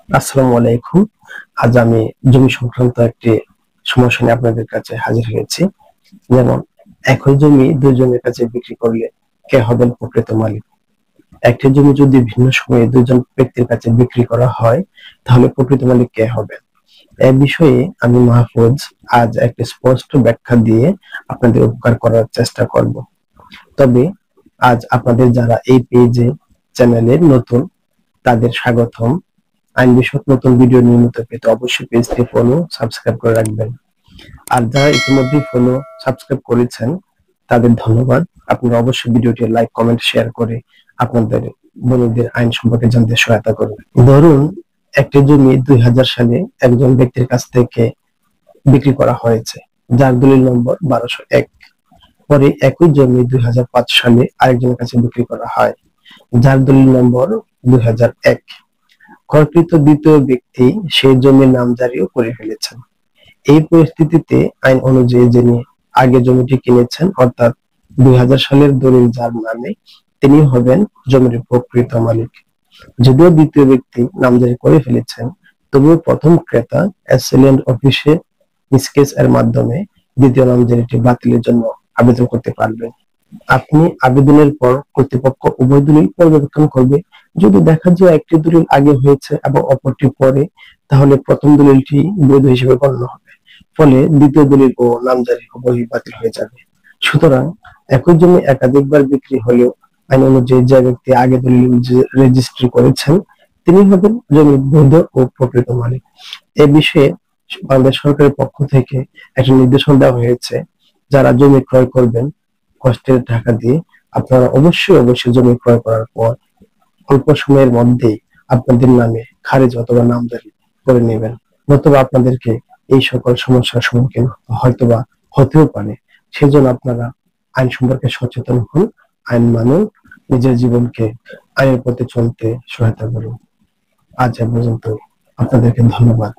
আসসালামু আলাইকুম। আজ আমি জমি সংক্রান্ত একটি সমস্যা নিয়ে আপনাদের কাছে হাজির হয়েছি। যেমন, একই জমি দুজনের কাছে বিক্রি করলে কে হবেন প্রকৃত মালিক? একটি জমি যদি ভিন্ন সময়ে দুজন ব্যক্তির কাছে বিক্রি করা হয়, তাহলে প্রকৃত মালিক কে হবেন? এ বিষয়ে আমি মাহফুজ আজ একটি স্পষ্ট ব্যাখ্যা দিয়ে আপনাদের উপকার করার চেষ্টা করব। তবে আজ আপনাদের যারা এই চ্যানেলে নতুন, তাদের স্বাগতম। আইন বিষয়ক নতুন ভিডিও নিয়মিত পেতে অবশ্যই পেজটি ফলো সাবস্ক্রাইব করে রাখবেন। আর যারা ইতিমধ্যেই ফলো সাবস্ক্রাইব করেছেন, তাদের ধন্যবাদ। আপনারা অবশ্যই ভিডিওটি লাইক, কমেন্ট, শেয়ার করে আপনাদের বন্ধুদের আইন সম্পর্কে জানতে সহায়তা করুন। ধরুন, একটি জমি 2000 সালে একজন ব্যক্তির কাছ থেকে বিক্রি করা হয়েছে, যার দলিল নম্বর 1201। পরে একই জমি 2005 সালে আরেকজনের কাছে বিক্রি করা হয়, যার দলিল নম্বর 2001। ক্রয়কৃত দ্বিতীয় ব্যক্তি সেই জমির নামজারিও করে ফেলেছেন। এই পরিস্থিতিতে আইন অনুযায়ী যিনি আগে জমিটি কিনেছেন, অর্থাৎ 2000 সালের দলিল যার নামে, তিনি হবেন জমির প্রকৃত মালিক। যদিও দ্বিতীয় ব্যক্তি নামজারি করে ফেলেছেন, তবুও প্রথম ক্রেতা অ্যাসিলেন্ট অফিসে স্কেচ এর মাধ্যমে দ্বিতীয় নামজারিটি বাতিলের জন্য আবেদন করতে পারবেন। আপনি আবেদনের পর কর্তৃপক্ষ উভয় দলিল পর্যবেক্ষণ করবে। যদি দেখা যায় একটি দলিল আগে হয়েছে এবং অপরটি পরে, তাহলে প্রথম দলিলটি বৈধ হিসেবে গণ্য হবে। ফলে দ্বিতীয় দলিল ও নামজারি উভয়ই বাতিল হয়ে যাবে। সুতরাং একই জমি একাধিকবার বিক্রি হলেও আইন অনুযায়ী যে ব্যক্তি আগে দলিল রেজিস্ট্রি করেছেন, তিনি হবেন জমির বৈধ ও প্রকৃত মালিক। এ বিষয়ে বাংলাদেশ সরকারের পক্ষ থেকে একটা নির্দেশনা দেওয়া হয়েছে। যারা জমি ক্রয় করবেন কষ্টের টাকা দিয়ে, আপনারা অবশ্যই জমি ক্রয় করার পর অল্প সময়ের মধ্যেই আপনাদের নামে খারিজ অথবা নামজারি করে নেবেন, নতুবা আপনাদেরকে এই সকল সমস্যার সম্মুখীন হয়তোবা হতেও পারে। সেজন্য আপনারা আইন সম্পর্কে সচেতন হন, আইন মানুন, নিজের জীবনকে আইনের পথে চলতে সহায়তা করুন। আজ এ পর্যন্ত, আপনাদেরকে ধন্যবাদ।